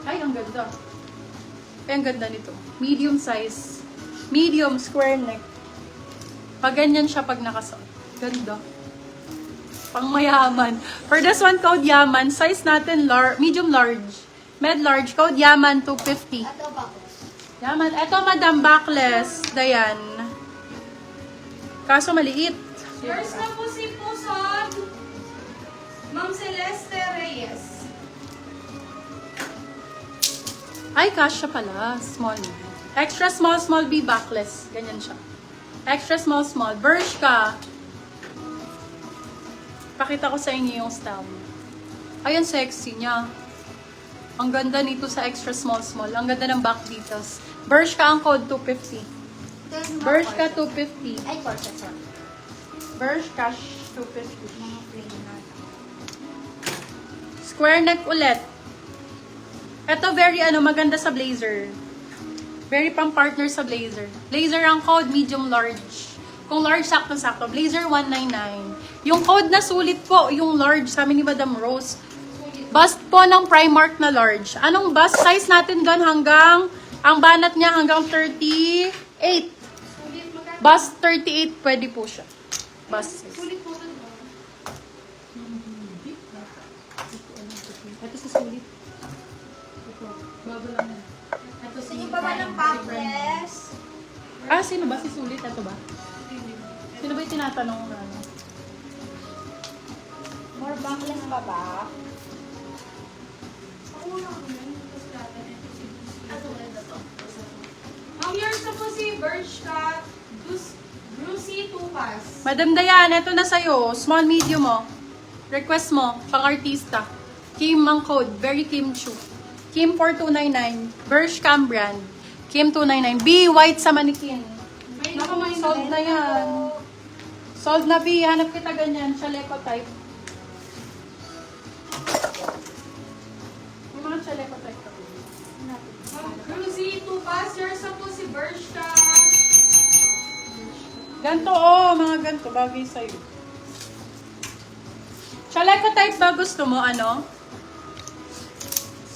Ay, ang ganda. Ay, ang ganda nito. Medium size. Medium square neck. Pag ganyan siya pag nakasuot. Ganda. Pang mayaman. For this one, code Yaman. Size natin medium large. Med large. Code Yaman 250. Yaman. Ito, madam, backless. Dayan. Kaso maliit. Yours na po si Pusod. Ma'am Celeste Reyes. Ay, kasha pala. Small. Extra small, small B backless. Ganyan siya. Extra small, small. Bershka. Pakita ko sa inyo yung style. Ayan, sexy niya. Ang ganda nito sa extra small, small. Ang ganda ng back details. Bershka ang code 250. Bershka 250. Ay, corset one. Bershka 250. Mga plain na. Square neck ulit. Ito very maganda sa blazer. Very pang partner sa blazer. Blazer ang code medium large. Kung large, sakto-sakto. Blazer 199. Yung code na sulit po, yung large, sabi ni Madam Rose. Bust po ng Primark na large. Anong bust size natin doon hanggang, ang banat niya hanggang 38. Bust 38, pwede po siya. Bust size. Sulit po dun. Ito sa sulit. Ito, bago lang yan. Ito Gusto niyo pa ba ng packless? Ah, sino ba? Si Sulit? Ito ba? Sino ba yung tinatanong na ano? More backless pa ba? Ma'am, yours na po si Bershka Brucey Tupas. Madam Dayan, ito na sa'yo. Small, medium mo. Request mo, pang-artista. Kim ang code. Very Kim shoe. Kim 4299. Bershka brand. Kim 299. B, white sa manikin. Naku, may sold na yan. Sold na B. Hanap kita ganyan. Chaleco type. May mga chaleco type ka. Ma'am, Brucey Tupas, yours na po si Bershka. Ganto, oh. Mga ganto. Bagay sa'yo. Chaleco type ba gusto mo? Ano?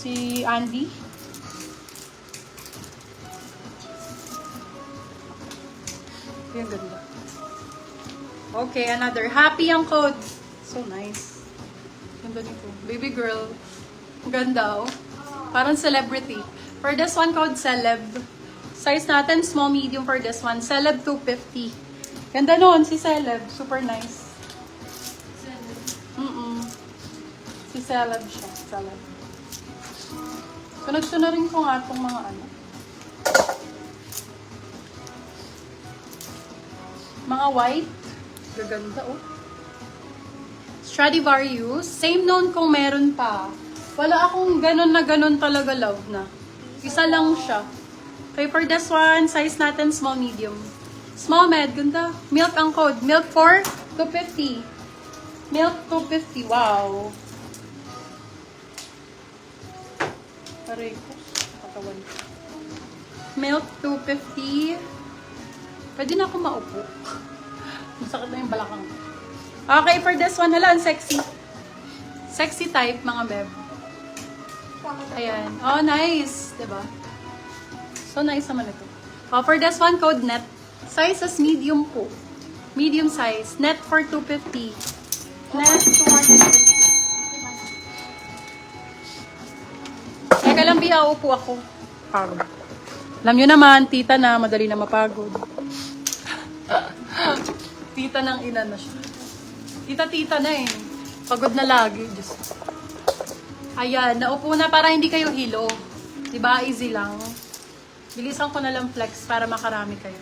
Si Andy? Yung ganda. Okay, another. Happy ang code. So nice. Ganda nito. Baby girl. Ang ganda, oh. Parang celebrity. For this one, code Celeb. Size natin, small, medium for this one. Celeb 250. Ganda nun, si Celeb. Super nice. Si Celeb siya. Celeb. Sunod-sunurin ko nga itong mga ano. Mga white. Gaganda, oh. Stradivarius. Same noon kung meron pa. Wala akong ganun na ganun talaga love na. Isa lang siya. Okay, for this one, size natin small, medium. Small med, ganda. Milk ang code. Milk 4, 250. Milk 250, wow. Aray ko. Katawan ko. Milk 250. Pwede na ako maupo. Masakit na yung balakang. Okay, for this one, hala, ang sexy. Sexy type, mga beb. Ayan. Oh, nice. Diba? So, nice naman ito. Oh, for this one, code net. Size is medium po. Medium size. Net for 250. Net 250. Teka lang, Bia, upo ako. Pagod. Alam nyo naman, tita na, madali na mapagod. Tita ng ina na siya. Tita-tita na eh. Pagod na lagi. Diyos. Ayan, naupo na para hindi kayo hilo. Diba? Easy lang. Bilisan ko na lang flex para makarami kayo.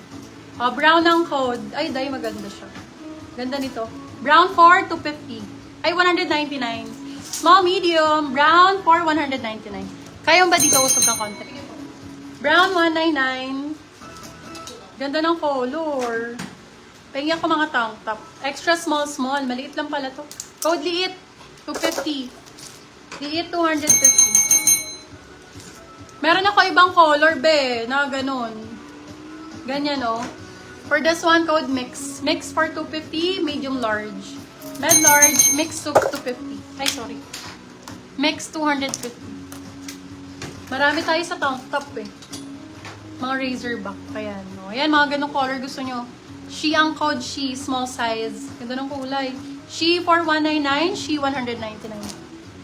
O, brown ang code. Ay, day, maganda siya. Ganda nito. Brown 4, 250. Ay, 199. Small, medium. Brown 4, 199. Kaya ba dito usog ng konti? Brown 199. Ganda ng color. Pahingin ako mga tank top. Extra small, small. Maliit lang pala to. Code liit. 250. Liit 250. Meron ako ibang color, be. Na ganun. Ganyan, oh. For this one, code mix. Mix for 250, medium large. Med large, mix to 250. Ay, sorry. Mix 250. Marami tayo sa top eh. Mga razorback. Ayan. No? Ayan, mga ganong color gusto nyo. She ang code, she, small size. Ganda ng kulay. She for 199, she 199.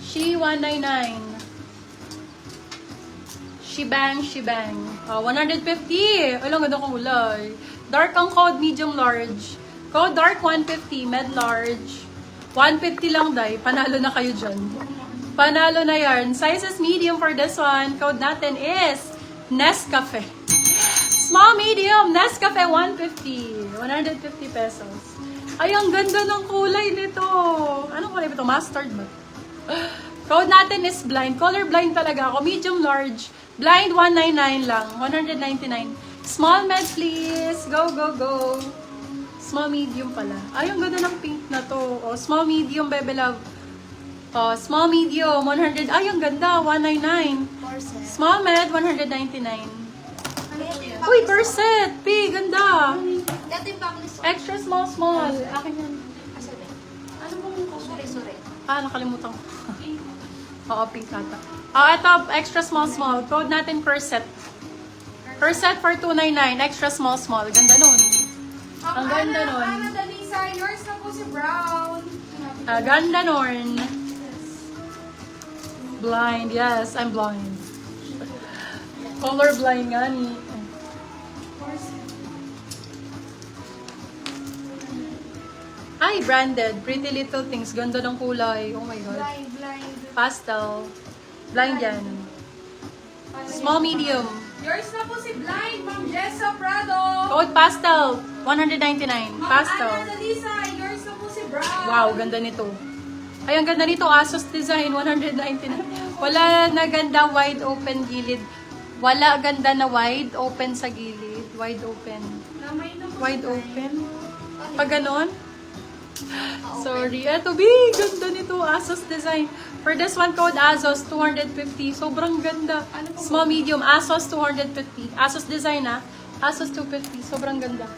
She 199. She bang, she bang. 150. Alam, ganda ng kulay. Dark ang code, medium large. Code dark 150, med large. 150 lang, day. Panalo na kayo dyan. Panalo na yarn. Sizes medium for this one. Code natin is Nescafe. Small medium, Nescafe 150. 150 pesos. Ay, ang ganda ng kulay nito. Anong kulay ito? Mustard ba? Code natin is blind. Color blind talaga ako. Medium large. Blind 199 lang. 199. Small med please. Go, go, go. Small medium pala. Ay, ang ganda ng pink na to. Oh, small medium, bebe love. Oh, small medium, 100. Ay, ang ganda, 199. Corset. Small med, 199. Ano yan? Uy, corset. P, ganda. Ito yung backlist. Extra small, small. Akin yan. Asan eh? Ano bang sure-sure? Ah, nakalimutan ko. Oo, pink ata. Ito, extra small, small. Code natin corset. Corset for 299. Extra small, small. Ganda nun. Ang ganda nun. Ana Dalisa, yours na po si Brown. Ganda nun. Blind. Yes, I'm blind. Color blind nga ni. Ay, branded. Pretty Little Things. Ganda ng kulay. Oh my God. Blind. Pastel. Blind yan. Small, medium. Yours na po si Blind, Ma'am Jessa Prado. Code pastel. 199. Pastel. Ana Dalisa, yours na po si Brown. Wow, ganda nito. Ay, ang ganda nito. Asos design. 199. Wala na ganda wide open gilid. Wala ganda na wide open sa gilid. Wide open. Namay na po Wide si Blind. open. Pag ganon. Sorry. Eto, B. Ganda nito. Asos design. For this one, code Asos 250. Sobrang ganda. Small, medium. Asos 250. Asos design, ah. Asos 250. Sobrang ganda.